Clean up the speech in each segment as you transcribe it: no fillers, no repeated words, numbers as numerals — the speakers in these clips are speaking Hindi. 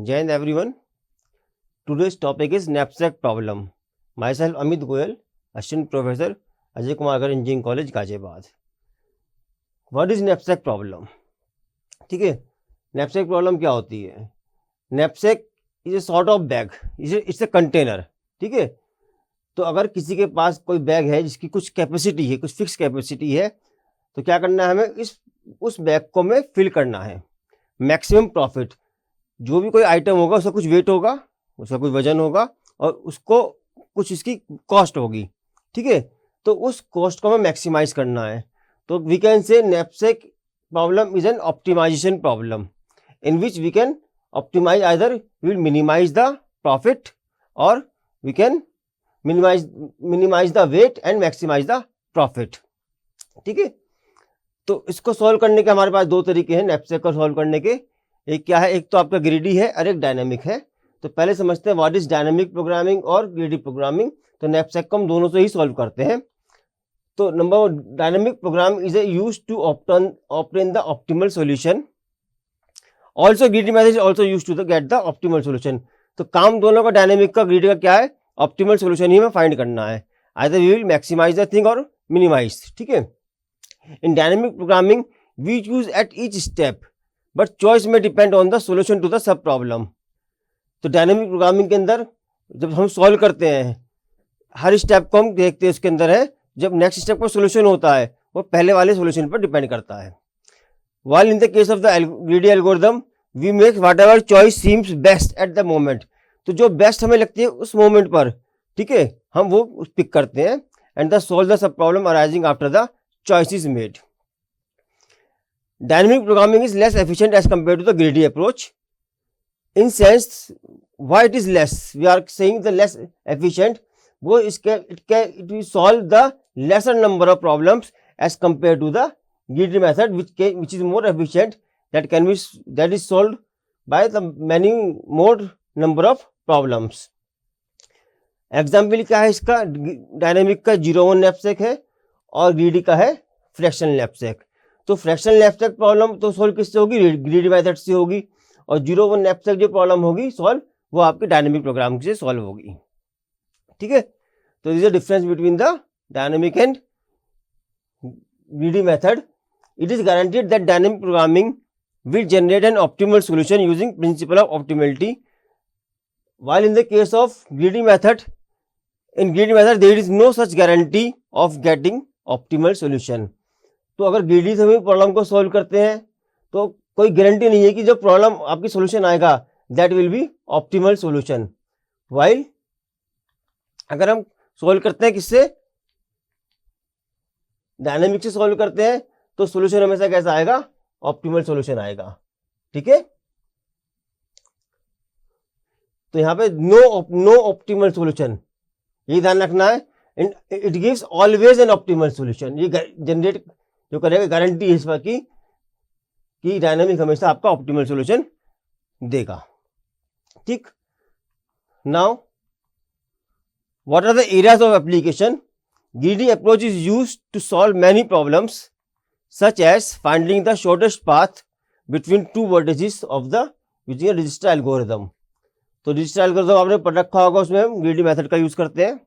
Jai Hind everyone. Today's topic is knapsack problem. Myself Amit Goyal, Assistant Professor, Ajay Kumar Gar Engineering College, Ghaziabad. What is knapsack problem? ठीक है, knapsack problem क्या होती है? Knapsack is a sort of bag. It's a container. ठीक है, तो अगर किसी के पास कोई बैग है जिसकी कुछ कैपेसिटी है, कुछ फिक्स कैपेसिटी है, तो क्या करना है हमें, उस बैग को हमें फिल करना है. मैक्सिमम प्रॉफिट, जो भी कोई आइटम होगा उसका कुछ वेट होगा, उसका कुछ वजन होगा और उसको कुछ इसकी कॉस्ट होगी. ठीक है, तो उस कॉस्ट को हमें मैक्सिमाइज करना है. तो we can say knapsack problem is an optimisation problem in which we can optimise, either we will minimise the profit और we can minimise the weight and maximise the profit. ठीक है, तो इसको सॉल्व करने के हमारे पास दो तरीके हैं knapsack को सॉल्व करने के. एक क्या है, एक तो आपका ग्रीडी है और एक डायनामिक है. तो पहले समझते हैं व्हाट इज डायनामिक प्रोग्रामिंग और ग्रीडी प्रोग्रामिंग. तो knapsack को हम दोनों से ही सॉल्व करते हैं. तो number dynamic program is used to obtain the optimal solution. Also greedy method is also used to get the optimal solution. तो काम दोनों का, डायनामिक का ग्रीडी का क्या है, ऑप्टिमल सॉल्यूशन ही हमें फाइंड करना है. Either we will maximize the thing और मिनिमाइज. ठीक है, in dynamic programming we choose at each step but choice may depend on the solution to the sub problem. तो डायनेमिक प्रोग्रामिंग के अंदर जब हम सॉल्व करते हैं, हर स्टेप को हम देखते हैं, उसके अंदर है जब नेक्स्ट स्टेप का सोल्यूशन होता है वो पहले वाले सोल्यूशन पर डिपेंड करता है. while in the case of the greedy algorithm we make whatever choice seems best at the moment. तो जो बेस्ट हमें लगती है उस मोमेंट पर, ठीक है, हम वो पिक करते हैं. And the solve the sub problem arising after the choice is made. Dynamic programming is less efficient as compared to the greedy approach. In sense, why it is less? We are saying the less efficient. It will solve the lesser number of problems as compared to the greedy method, which is more efficient. That is solved by the many more number of problems. Example क्या है इसका, डायनेमिक का 0-1 knapsack है और ग्रीडी का है फ्रैक्शनल knapsack. तो फ्रैक्शनल knapsack प्रॉब्लम तो सॉल्व किससे होगी, ग्रीडी मेथड से होगी. और 0-1 knapsack जो प्रॉब्लम होगी सॉल्व, वो आपके डायनेमिक प्रोग्राम से सॉल्व होगी. ठीक है, तो this is the difference between the dynamic and greedy method. It is guaranteed that dynamic programming will generate N optimal solution using principle of optimality, while in the case of greedy method, in greedy method there is no such guarantee of getting optimal solution. तो अगर ग्रीडी से भी प्रॉब्लम को सॉल्व करते हैं तो कोई गारंटी नहीं है कि जो प्रॉब्लम आपकी सॉल्यूशन आएगा that will be optimal solution. While अगर हम सॉल्व करते हैं किससे, डायनेमिक से सॉल्व करते हैं, तो सॉल्यूशन हमेशा कैसा आएगा, ऑप्टिमल सॉल्यूशन आएगा. ठीक है, तो यहाँ पे नो ऑप्टिमल सॉल्यूशन, ये ध्यान रखना है. It gives always an optimal solution. ये जनरेट जो करेगा, गारंटी है इस बात की कि डायनामिक हमेशा आपका ऑप्टिमल सॉल्यूशन देगा. ठीक, now what are the areas of application. Greedy approach is used to solve many problems such as finding the shortest path between two vertices of the using a register algorithm. तो रजिस्टर एल्गोरिथम आपने पढ़ रखा होगा, उसमें हम ग्रीडी मेथड का यूज करते हैं.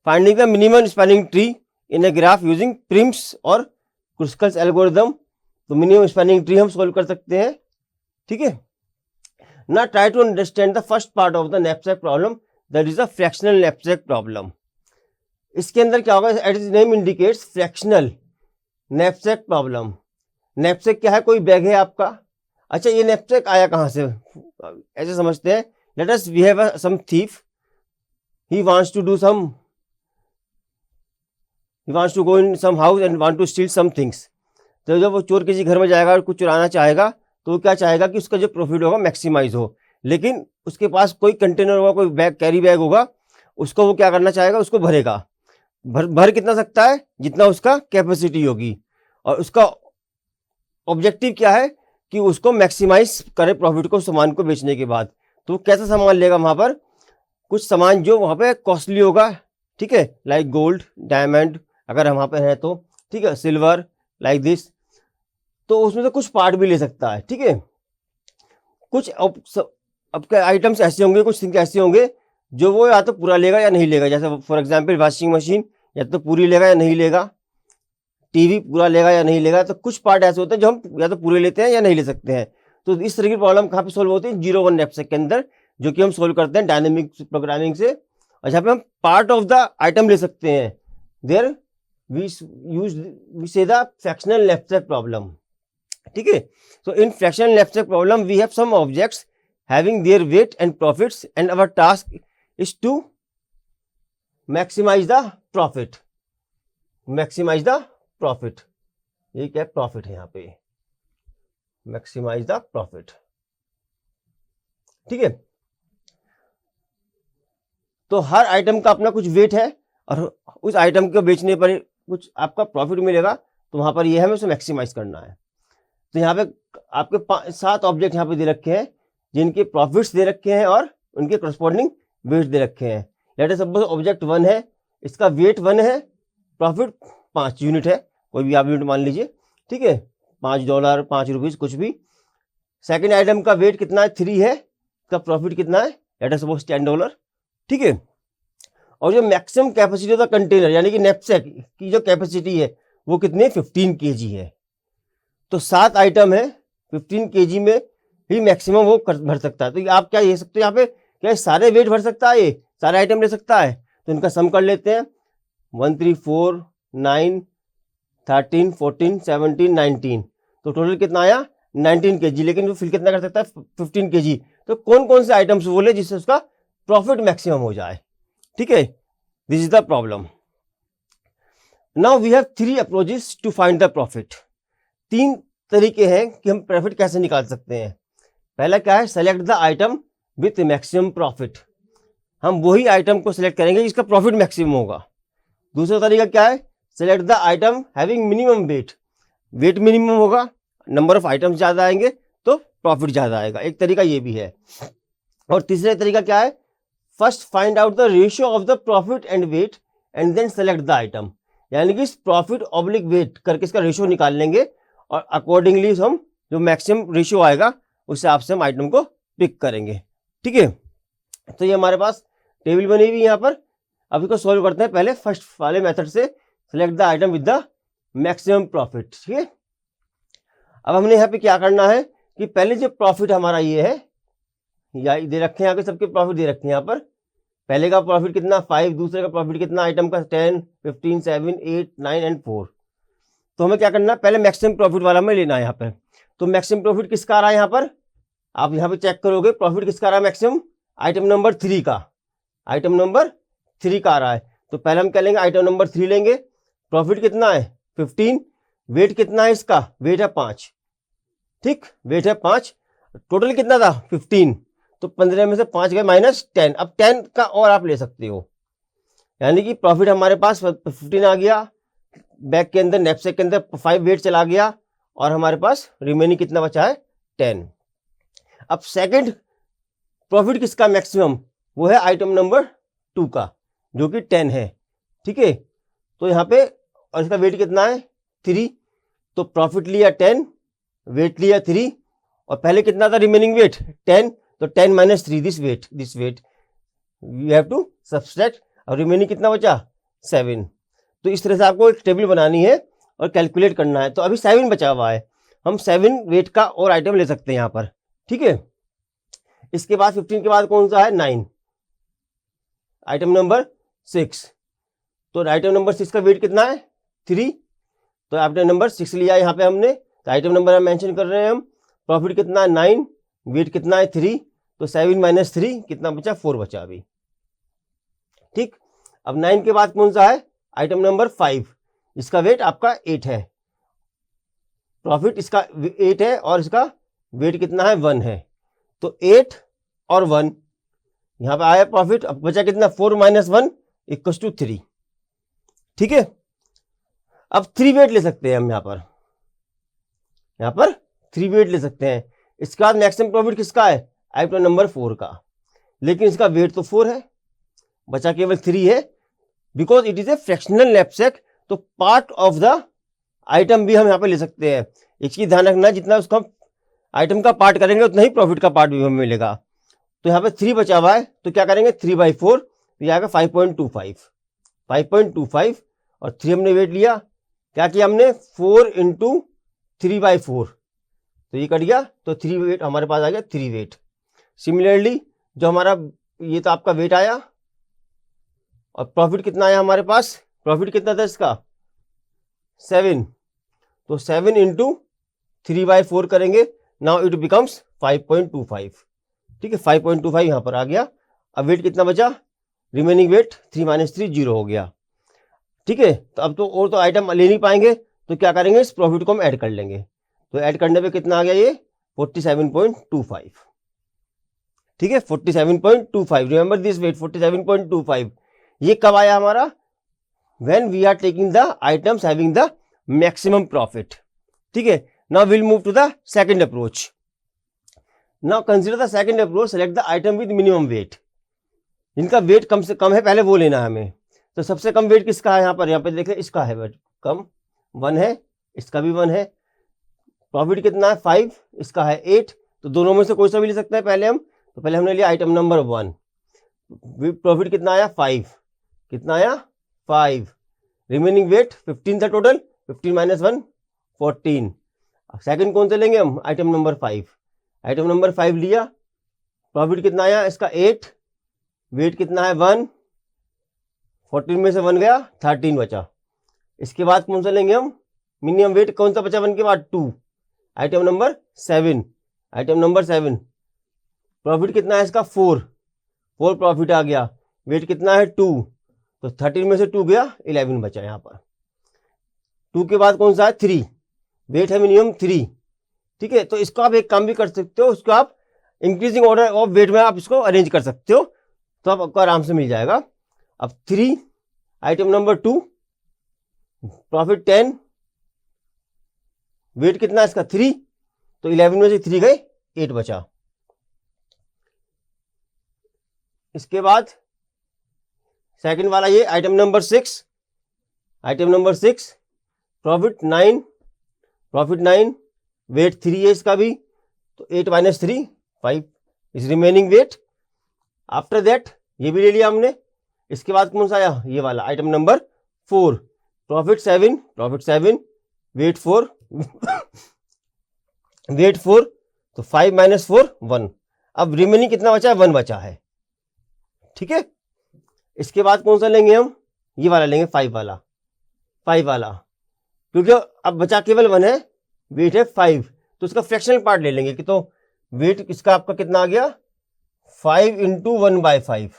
Finding the minimum spanning tree in a graph using Prim's और क्रुस्कल्स एल्गोरिथम. तो मिनिमम स्पैनिंग ट्री हम सोल्व कर सकते हैं. ठीक है, now try to understand the first part of the knapsack problem, that is the fractional knapsack problem. इसके अंदर क्या होगा, as it name indicates fractional knapsack problem. knapsack क्या है, कोई बैग है आपका. अच्छा, ये knapsack आया कहाँ से, ऐसे समझते हैं. Let us we have some thief, he wants to go in some house and want to steal some things. तो जब वो चोर किसी घर में जाएगा और कुछ चुराना चाहेगा तो वो क्या चाहेगा कि उसका जो प्रॉफिट होगा मैक्सिमाइज हो. लेकिन उसके पास कोई कंटेनर होगा, कोई बैग, कैरी बैग होगा, उसको वो क्या करना चाहेगा, उसको भरेगा. भर कितना सकता है, जितना उसका कैपेसिटी होगी. और उसका ऑब्जेक्टिव क्या है कि उसको मैक्सिमाइज करे प्रॉफिट को, सामान को बेचने के बाद. तो वो कैसा सामान लेगा, वहां पर कुछ सामान जो वहां पे कॉस्टली होगा. ठीक है, लाइक गोल्ड, डायमंड अगर हम वहां पे है तो, ठीक है, सिल्वर लाइक दिस. तो उसमें से कुछ पार्ट भी ले सकता है. ठीक है, कुछ आपके आइटम्स ऐसे होंगे, कुछ थिंग्स ऐसे होंगे जो वो या तो पूरा लेगा या नहीं लेगा। जैसे फॉर एग्जांपल वॉशिंग मशीन या तो पूरी लेगा या नहीं लेगा, टीवी पूरा लेगा या नहीं लेगा। तो कुछ पार्ट ऐसे होते हैं जो हम या तो पूरे लेते हैं या नहीं ले सकते हैं। तो इस तरह की प्रॉब्लम कहाँ पे सोल्व होती है, 0-1 नैपसैक के अंदर, जो कि हम सोल्व करते हैं डायनेमिक प्रोग्रामिंग से। और जहाँ पे हम पार्ट ऑफ द आइटम ले सकते हैं, there we say the fractional knapsack problem. ठीक है, so in fractional knapsack problem we have some objects having their weight and profits and our task is to maximise the profit. Maximise the profit, ये क्या प्रॉफिट है यहाँ पे, मैक्सिमाइज द प्रॉफिट। ठीक है, तो हर आइटम का अपना कुछ वेट है और उस आइटम को बेचने पर कुछ आपका प्रॉफिट मिलेगा, तो वहां पर ये हमें उसे मैक्सिमाइज करना है। तो यहाँ पे आपके 7 ऑब्जेक्ट यहाँ पे दे रखे हैं जिनके प्रॉफिट्स दे रखे हैं और उनके करस्पॉन्डिंग वेट दे रखे हैं। लेट अस सपोज ऑब्जेक्ट 1 है, इसका वेट 1 है, प्रॉफिट 5 यूनिट है, कोई भी आप यूनिट मान लीजिए। ठीक है, $5, 5 रुपीज, कुछ भी। सेकेंड आइटम का वेट कितना है, 3 है, इसका प्रॉफिट कितना है, लेट अस सपोज $10। ठीक है, और जो maximum capacity of the container यानी कि नैपसैक की जो कैपेसिटी है वो कितनी, 15 kg है। तो 7 आइटम है, 15 kg में ही मैक्सिमम वो भर सकता है। तो आप क्या ले सकते हो यहाँ पे, क्या सारे वेट भर सकता है, ये सारे आइटम ले सकता है। तो इनका सम कर लेते हैं, 1 3 4 9 13 14 17 19, तो टोटल कितना आया 19 kg। लेकिन वो फिल कितना कर सकता है, 15 kg। तो कौन कौन से आइटम्स वो ले जिससे उसका प्रॉफिट मैक्सिमम हो जाए। ठीक है, this is the problem. Now we have 3 approaches to find the profit. 3 तरीके हैं कि हम प्रॉफिट कैसे निकाल सकते हैं। पहला क्या है, select the item with maximum profit. हम वही आइटम को सिलेक्ट करेंगे जिसका प्रॉफिट मैक्सिमम होगा। दूसरा तरीका क्या है, select the item having minimum weight. Weight minimum होगा, नंबर ऑफ आइटम्स ज़्यादा आएंगे तो प्रॉफिट ज़्यादा आएगा, एक तरीका ये भी है। और तीसरा तरीका क्या है, first find out the ratio of the profit and weight and then select the item. यानी कि प्रॉफिट ऑब्लिक वेट करके इसका रेशियो निकाल लेंगे और अकॉर्डिंगली हम जो मैक्सिमम रेशियो आएगा उस हिसाब से हम आइटम को पिक करेंगे। ठीक है, तो ये हमारे पास टेबल बनी हुई यहाँ पर। अब इसको सॉल्व करते हैं पहले फर्स्ट वाले मेथड से, select the item with the maximum profit. ठीक है, अब हमने यहाँ पे क्या करना है कि पहले जो प्रॉफिट हमारा ये है, या दे रखे हैं यहाँ पे सबके प्रॉफिट दे रखे हैं यहाँ पर। पहले का प्रॉफिट कितना 5, दूसरे का प्रॉफिट कितना आइटम का 10 15 7 8 9 एंड 4। तो हमें क्या करना है, पहले मैक्सिमम प्रॉफिट वाला हमें लेना है यहाँ पर। तो मैक्सिमम प्रॉफिट किसका आ रहा है यहाँ पर, आप यहाँ पे चेक करोगे प्रॉफिट किसका आ रहा है मैक्सिमम, आइटम नंबर 3 का, आइटम नंबर 3 का आ रहा है। तो पहले हम क्या लेंगे, आइटम नंबर 3 लेंगे। प्रॉफिट कितना है 15, वेट कितना है इसका, वेट है 5। ठीक, वेट है 5, टोटल कितना था 15, तो 15 में से 5 गए -10। अब 10 का और आप ले सकते हो, यानी कि प्रॉफिट हमारे पास 15 आ गया, बैग के अंदर नैपसैक के अंदर 5 वेट चला गया और हमारे पास रिमेनिंग कितना बचा है 10। अब सेकंड प्रॉफिट किसका मैक्सिमम, वो है आइटम नंबर 2 का जो कि 10 है। ठीक है, तो यहाँ पे और इसका वेट कितना है 3, तो प्रॉफिट लिया 10, वेट लिया 3 और पहले कितना था रिमेनिंग वेट 10, तो 10 - 3 this weight we have to subtract और रिमेनिंग कितना बचा 7। तो इस तरह से आपको एक टेबल बनानी है और कैलकुलेट करना है। तो अभी 7 बचा हुआ है, हम 7 वेट का और आइटम ले सकते हैं यहाँ पर। ठीक है, इसके बाद 15 के बाद कौन सा है 9, आइटम नंबर 6। तो आइटम नंबर 6 का वेट कितना है 3, तो आइटम नंबर 6 लिया यहाँ पे हमने, तो आइटम नंबर हम मेंशन कर रहे हैं हम। प्रॉफिट कितना है 9, वेट कितना है 3, तो 7 - 3 कितना बचा 4 बचा अभी। ठीक, अब 9 के बाद कौन सा है आइटम नंबर 5, इसका वेट आपका 8 है, प्रॉफिट इसका 8 है और इसका वेट कितना है 1 है, तो 8 और 1 यहाँ पे आया प्रॉफिट। अब बचा कितना 4 - 1 = 3। ठीक है, अब 3 वेट ले सकते हैं हम यहाँ पर 3 वेट ले सकते हैं। इसके बाद मैक्सिमम प्रॉफिट किसका है आइटम नंबर 4 का, लेकिन इसका वेट तो 4 है, बचा केवल 3 है, because it is a fractional knapsack. तो पार्ट ऑफ द आइटम भी हम यहाँ पे ले सकते हैं। एक चीज ध्यान रखना, जितना उसको हम आइटम का पार्ट करेंगे उतना ही प्रॉफिट का पार्ट भी हमें मिलेगा। तो यहाँ पे 3 बचा हुआ है, तो क्या करेंगे 3/4, तो ये आएगा 5.25 और 3 हमने वेट लिया, क्या किया हमने 4 इंटू 3/4, तो ये कट गया, तो 3 वेट हमारे पास आ गया 3 वेट। सिमिलरली जो हमारा ये तो आपका वेट आया और प्रॉफिट कितना आया हमारे पास, प्रॉफिट कितना था इसका 7, तो 7 इंटू 3/4 करेंगे, नाउ इट बिकम्स 5.25, ठीक है 5.25 यहाँ पर आ गया। अब वेट कितना बचा, रिमेनिंग वेट 3 - 3 0 हो गया, ठीक है। तो अब तो और तो आइटम ले नहीं पाएंगे, तो क्या करेंगे इस प्रॉफिट को हम ऐड कर लेंगे, तो ऐड करने पे कितना आ गया ये 47.25, ठीक है 47.25, रिमेंबर दिस वेट 47.25। ये कब आया हमारा, when we are taking the items having the maximum profit, ठीक है। Now will move to the second approach. Now consider the second approach, select the item with minimum weight, इनका वेट कम से कम है पहले वो लेना है हमें। तो सबसे कम वेट किसका है, यहाँ पर देखें इसका है वेट कम 1 है, इसका भी 1 है, प्रॉफिट कितना है 5, इसका है 8, तो दोनों में से कोई सा भी ले सकते हैं पहले हम, तो पहले हमने लिया आइटम नंबर 1, प्रॉफिट कितना आया 5, कितना आया 5, रिमेनिंग वेट 15 था टोटल, 15 - 1 14। सेकंड कौन से लेंगे हम, आइटम नंबर 5, आइटम नंबर 5 लिया, प्रॉफिट कितना आया इसका 8, वेट कितना है 1, 14 में से 1 गया 13 बचा। इसके बाद कौन सा लेंगे हम, मिनिमम वेट कौन सा बचा 1 के बाद 2, item number 7, item number 7, profit कितना है इसका 4 प्रॉफिट आ गया, वेट कितना है 2, तो 13 में से 2 गया 11 बचा यहाँ पर। 2 के बाद कौन सा है 3, वेट है मिनिमम 3, ठीक है। तो इसको आप एक काम भी कर सकते हो, उसको आप इंक्रीजिंग ऑर्डर ऑफ वेट में आप इसको अरेंज कर सकते हो, तो आपको आराम से मिल जाएगा। अब 3, आइटम नंबर 2, प्रॉफिट 10, वेट कितना है इसका 3, तो 11 में से 3 गए 8 बचा। इसके बाद सेकंड वाला ये item number 6, item number 6, profit 9, weight 3 है इसका भी, तो 8 - 3 5 is remaining weight. After that ये भी ले लिया हमने। इसके बाद कौन सा आया, ये वाला item number 4, profit 7, weight 4 weight 4, तो 5 - 4 1, अब रिमेनिंग कितना बचा है 1 बचा है, ठीक है। इसके बाद कौन सा लेंगे हम, ये वाला लेंगे 5 वाला, क्योंकि अब बचा केवल 1 है, वेट है 5, तो उसका फ्रैक्शनल पार्ट ले लेंगे कि तो वेट इसका आपका कितना आ गया 5 इंटू 1/5,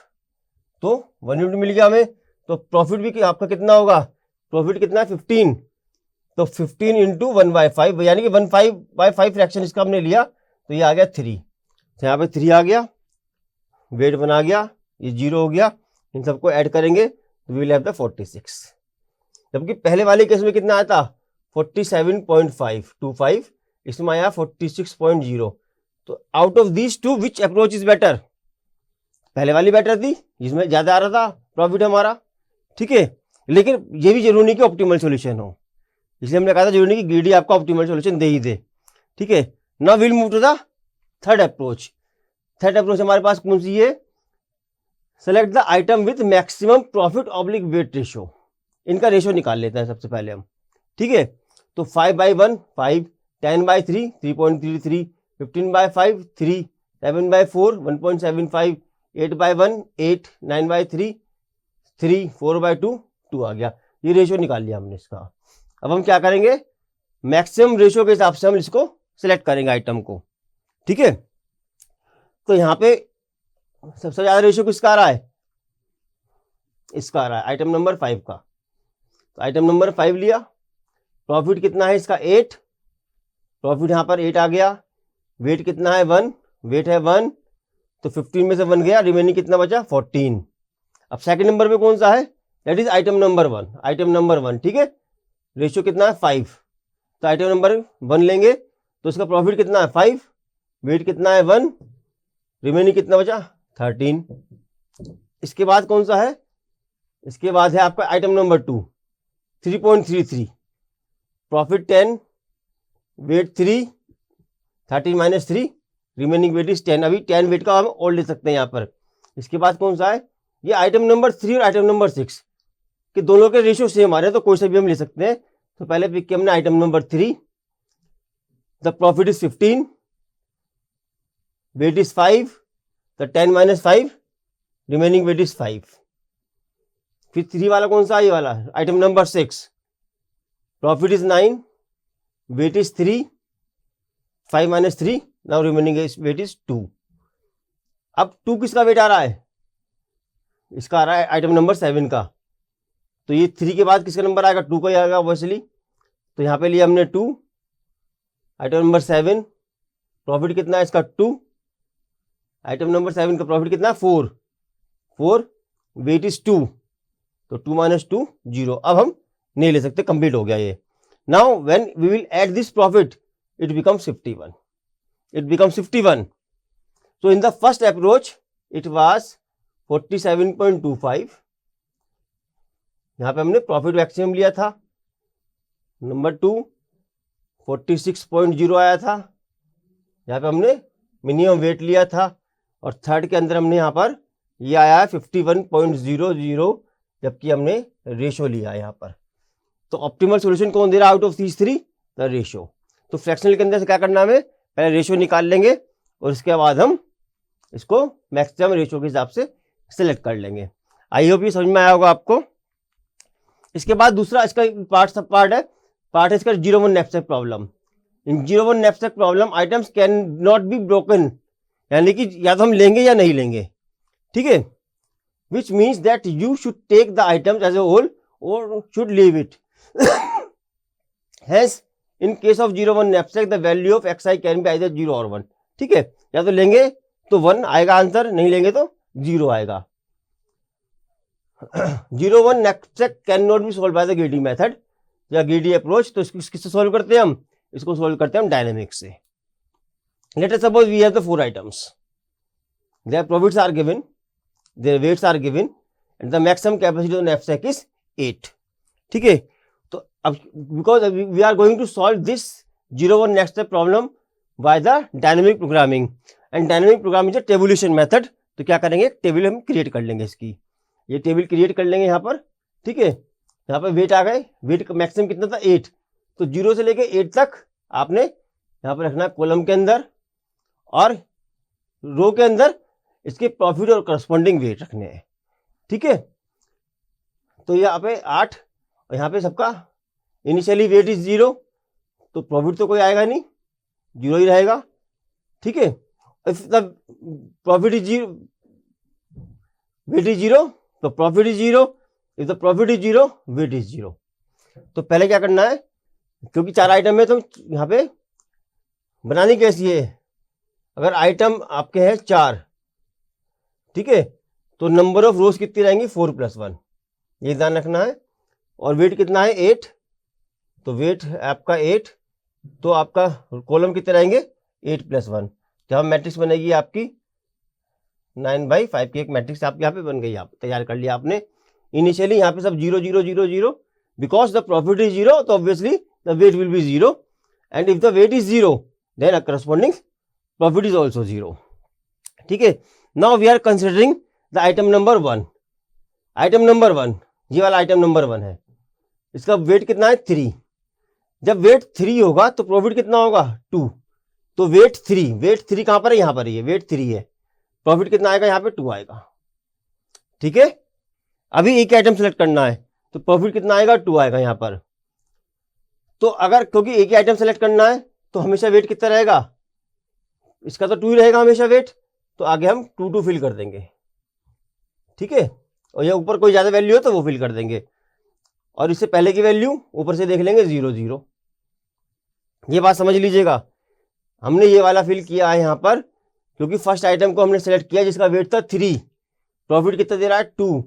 तो 1 यूनिट मिल गया हमें। तो प्रॉफिट भी आपका कितना होगा, प्रॉफिट कितना है 15, तो 15 इंटू 1/5, यानी कि 1/5 फ्रैक्शन इसका हमने लिया, तो ये आ गया 3, तो यहाँ पे 3 आ गया, वेट 1 आ गया, ये 0 हो गया, इन सबको ऐड करेंगे तो वी विल हैव द 46। जबकि पहले वाले केस में कितना आया था 47.525, इसमें आया 46.0। तो out of these two which approach is better, पहले वाली बेटर थी जिसमें ज्यादा आ रहा था प्रॉफिट हमारा, ठीक है। लेकिन ये भी जरूरी नहीं कि ऑप्टिमल सॉल्यूशन हो, इसलिए हमने कहा था जरूरी नहीं कि ग्रीडी आपका ऑप्टिमल सॉल्यूशन दे ही दे, ठीक है। Now will move to the third approach. Third approach हमारे पास कौन सी है, select the item with maximum profit oblique weight ratio, इनका रेशियो निकाल लेते हैं सबसे पहले हम, ठीक है। तो 5/1 5, 10/3 3.33, 15/5 3, 7/4 1.75, 8/1 8, 9/3 3, 4/2 2 आ गया, ये रेशियो निकाल लिया हमने इसका। अब हम क्या करेंगे, मैक्सिमम रेशियो के हिसाब से हम इसको सिलेक्ट करेंगे आइटम को, ठीक है। तो यहाँ पे सबसे ज्यादा रेशियो किसका आ रहा है, इसका आ रहा है आइटम नंबर 5 का, तो आइटम नंबर 5 लिया, प्रॉफिट कितना है इसका 8, प्रॉफिट यहाँ पर 8 आ गया, वेट कितना है 1, वेट है 1, तो 15 में से 1 गया, रिमेनिंग कितना बचा 14। अब सेकंड नंबर में कौन सा है, that is item number 1, item number 1, ठीक है। रेशियो कितना है 5, तो आइटम नंबर 1 लेंगे, तो इसका प्रॉफिट कितना है 5, वेट कितना है 1, रिमेनिंग कितना बचा 13। इसके बाद कौन सा है, इसके बाद है आपका item number 2, 3.33, profit 10, weight 3, 13 minus 3, remaining weight is 10। अभी 10 वेट का हम और ले सकते हैं यहाँ पर। इसके बाद कौन सा है, ये आइटम नंबर 3 और आइटम नंबर 6 कि दोनों के रेशियो सेम आ रहे हैं, तो कोई सा भी हम ले सकते हैं। तो पहले पिक किया हमने item number 3, the profit is 15, weight is 5, तो 10 माइनस 5, रिमेनिंग वेट इज 5। फिर 3 वाला कौन सा, ये वाला item number 6, profit is 9, weight is 3, 5 minus 3, now remaining weight is 2। अब 2 किसका वेट आ रहा है, इसका आ रहा है आइटम नंबर 7 का। तो ये 3 के बाद किसका नंबर आएगा, 2 का ही आएगा ऑब्वियसली। तो यहाँ पे लिया हमने 2, आइटम नंबर 7, प्रॉफिट कितना है इसका 2, आइटम नंबर 7 का प्रॉफिट कितना है 4, वेट इज 2, तो 2 माइनस 2 0। अब हम नहीं ले सकते, कंप्लीट हो गया ये। Now when we will add this profit it becomes 51। So in the first approach it was 47.25, यहाँ पे हमने प्रॉफिट मैक्सिमम लिया था। नंबर 2 46.0 आया था, यहाँ पे हमने मिनिमम वेट लिया था। और थर्ड के अंदर हमने यहाँ पर ये आया है 51.00, जबकि हमने रेशो लिया है यहाँ पर। तो ऑप्टिमल सॉल्यूशन कौन दे रहा है out of these 3, the ratio. तो फ्रैक्शनल के अंदर से क्या करना है, हमें पहले रेशो निकाल लेंगे और उसके बाद हम इसको मैक्सिमम रेशो के हिसाब से सिलेक्ट कर लेंगे। आई होप ये समझ में आया होगा आपको। इसके बाद दूसरा इसका पार्ट है इसका 01 knapsack problem. In 01 knapsack problem items can not be broken, यानी कि या तो हम लेंगे या नहीं लेंगे, ठीक है। Which means that you should take the items as a whole और should leave it. Hence in case of 01 knapsack the value of xi can be either 0 और 1, ठीक है। या तो लेंगे तो 1 आएगा आंसर, नहीं लेंगे तो 0 आएगा। 01 knapsack cannot be solve by the greedy method या गेडी अप्रोच। तो इसको किससे सोल्व करते हैं हम, इसको सोल्व करते हैं हम डायनेमिक्स से। Let us suppose we have the 4 items, their profits are given, their weights are given and the maximum capacity of knapsack is 8, ठीक है। तो अब because we are going to solve this 01 knapsack problem by the dynamic programming and dynamic programming is tabulation method. तो क्या करेंगे, टेबल हम क्रिएट कर लेंगे इसकी, ये टेबल क्रिएट कर लेंगे यहाँ पर, ठीक है। यहाँ पर वेट आ गए, वेट का मैक्सिमम कितना था 8, तो 0 से लेके 8 तक आपने यहाँ पर रखना कॉलम के अंदर, और रो के अंदर इसके प्रॉफिट और करस्पॉन्डिंग वेट रखने हैं, ठीक है। तो यहाँ पे 8 और यहाँ पे सबका इनिशियली वेट इज 0, तो प्रॉफिट तो कोई आएगा नहीं, 0 ही रहेगा, ठीक है। If the profit is 0, weight is 0, तो profit is 0, if the profit is 0, weight is 0। तो पहले क्या करना है, क्योंकि 4 आइटम है तो यहाँ पे बनानी कैसी है, अगर आइटम आपके हैं 4, ठीक है, तो नंबर ऑफ रोज कितनी रहेंगी 4 + 1, ये ध्यान रखना है। और वेट कितना है 8, तो वेट आपका 8, तो आपका कॉलम कितने रहेंगे 8 + 1, जब मैट्रिक्स बनेगी आपकी 9/5 की एक मैट्रिक्स आपके यहाँ पे बन गई, आप तैयार कर लिया आपने। इनिशियली यहाँ पे सब 0 0 0 0, बिकॉज द प्रॉफिट इज 0, तो obviously the weight will be 0, and if the weight is 0 then a corresponding profit is also 0, ठीक है। Now we are considering the item number 1। Item number 1, ये वाला आइटम नंबर 1 है, इसका वेट कितना है 3। जब वेट 3 होगा तो प्रॉफिट कितना होगा 2, तो वेट 3 कहां पर है, यहां पर ही है, वेट 3 है, प्रॉफिट कितना आएगा यहाँ पे 2 आएगा, ठीक है। अभी एक आइटम सेलेक्ट करना है, तो प्रॉफिट कितना आएगा 2 आएगा यहाँ पर। तो अगर क्योंकि एक ही आइटम सेलेक्ट करना है तो हमेशा वेट कितना रहेगा, इसका तो 2 ही रहेगा हमेशा वेट, तो आगे हम 2 2 फिल कर देंगे, ठीक है। और ये ऊपर कोई ज्यादा वैल्यू हो तो वो फिल कर देंगे, और इससे पहले की वैल्यू ऊपर से देख लेंगे 0 0। ये बात समझ लीजिएगा, हमने ये वाला फिल किया है यहाँ पर क्योंकि फर्स्ट आइटम को हमने सेलेक्ट किया जिसका वेट था 3, प्रॉफिट कितना दे रहा है 2,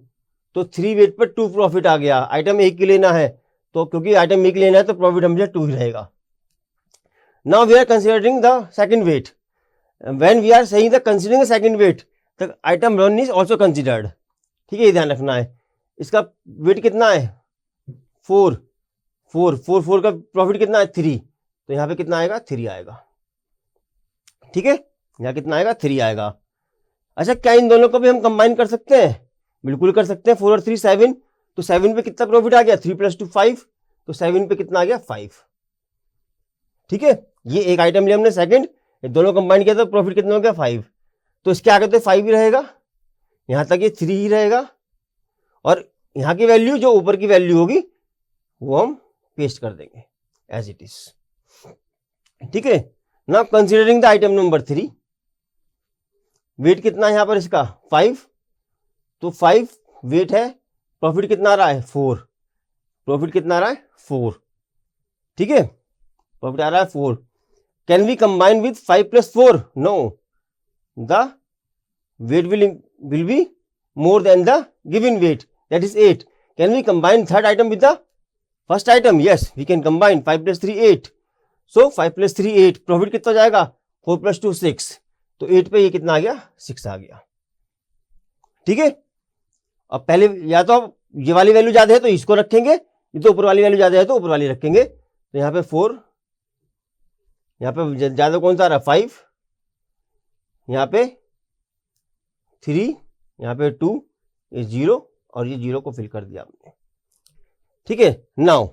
तो 3 वेट पर 2 प्रॉफिट आ गया। आइटम एक ही लेना है, तो क्योंकि आइटम एक लेना है तो प्रॉफिट हमेशा 2 ही रहेगा। Now we are considering the second weight, when we are saying the considering the second weight, the item 1 is also considered, ठीक है, ये ध्यान रखना है। इसका वेट कितना है 4 4 4 4 का प्रॉफिट कितना है 3, तो यहाँ पे कितना आएगा 3 आएगा, ठीक है, यहाँ कितना आएगा 3 आएगा। अच्छा, क्या इन दोनों को भी हम कंबाइन कर सकते हैं? बिल्कुल कर सकते हैं। 4 और 3 7, तो 7 पे कितना प्रॉफिट आ गया? 3 + 2 5, तो 7 पे कितना आ गया? 5। ठीक है, ये एक आइटम लिया हमने सेकंड, ये दोनों कंबाइन किया तो प्रॉफिट कितना हो गया? 5। तो इसके आगे तो 5 ही रहेगा, यहां तक ये 3 ही रहेगा, और यहाँ की वैल्यू जो ऊपर की वैल्यू होगी वो हम पेस्ट कर देंगे एज इट इज। ठीक है, now considering the item number 3, weight कितना है यहाँ पर इसका? 5, तो 5 वेट है, प्रॉफिट कितना आ रहा है? 4। प्रॉफिट कितना आ रहा है? 4। ठीक है, प्रॉफिट आ रहा है 4। Can we combine with 5 + 4? No, the weight will be more than the given weight, that is 8. Can we combine third item with the first item? Yes, we can combine. 5 + 3 8. So 5 + 3 8, profit कितना जाएगा? 4 + 2 6, तो 8 पे ये कितना आ गया? 6 आ गया। ठीक है, अब पहले या तो ये वाली वैल्यू ज्यादा है तो इसको रखेंगे, ये तो ऊपर वाली वैल्यू ज्यादा है तो ऊपर वाली रखेंगे। तो यहाँ पे 4, यहाँ पे ज्यादा कौन सा आ रहा है? 5, यहाँ पे 3, यहाँ पे 2, ये 0, और ये 0 को फिल कर दिया हमने। ठीक है, now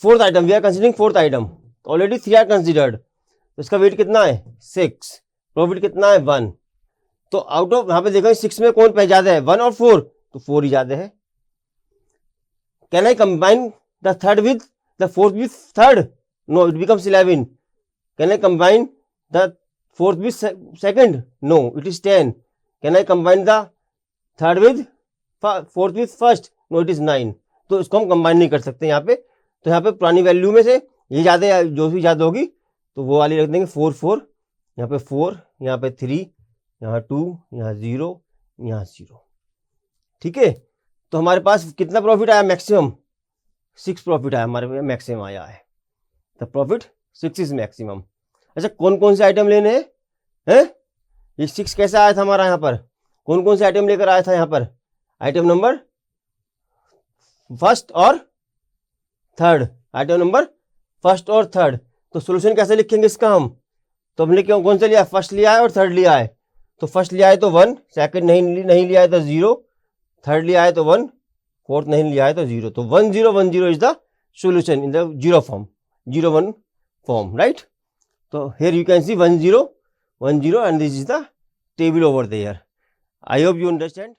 fourth item, we are considering fourth item, already 3 are considered, तो इसका वेट कितना है? 6, प्रॉफिट कितना है? 1। तो आउट ऑफ, यहाँ पे देखो 6 में कौन पे ज्यादा है? 1 और 4, तो 4 ही ज्यादा है। Can I combine the third with the fourth with third? No, it becomes 11। Can I combine the fourth with second? No, it is 10। Can I combine the third with fourth with first? No, it is 9। तो इसको हम कंबाइन नहीं कर सकते यहाँ पे। तो यहाँ पे पुरानी वैल्यू में से ये ज्यादा, जो भी ज्यादा होगी तो वो वाली रख देंगे। 4 4, यहाँ पे 4, यहाँ पे 3, यहाँ 2, यहाँ 0, यहाँ 0। ठीक है, तो हमारे पास कितना प्रॉफिट आया? मैक्सिमम 6 प्रॉफिट आया हमारे पास, मैक्सिमम आया है। The profit 6 is maximum. अच्छा, कौन कौन से आइटम लेने हैं? ये 6 कैसे आया था हमारा? यहाँ पर कौन कौन से आइटम लेकर आया था? यहाँ पर आइटम नंबर फर्स्ट और थर्ड, आइटम नंबर फर्स्ट और थर्ड। तो सोल्यूशन कैसे लिखेंगे इसका हम? तो हमने क्यों कौन सा लिया? फर्स्ट लिया है और थर्ड लिया है। तो फर्स्ट लिया है तो 1, सेकंड नहीं लिया है तो 0, थर्ड लिया है तो 1, फोर्थ नहीं लिया है तो 0। तो 1 0 1 0 is the solution in the 0 form, 0 1 form, right? तो here you can see 1 0 1 0 and this is the table over there. I hope you understand.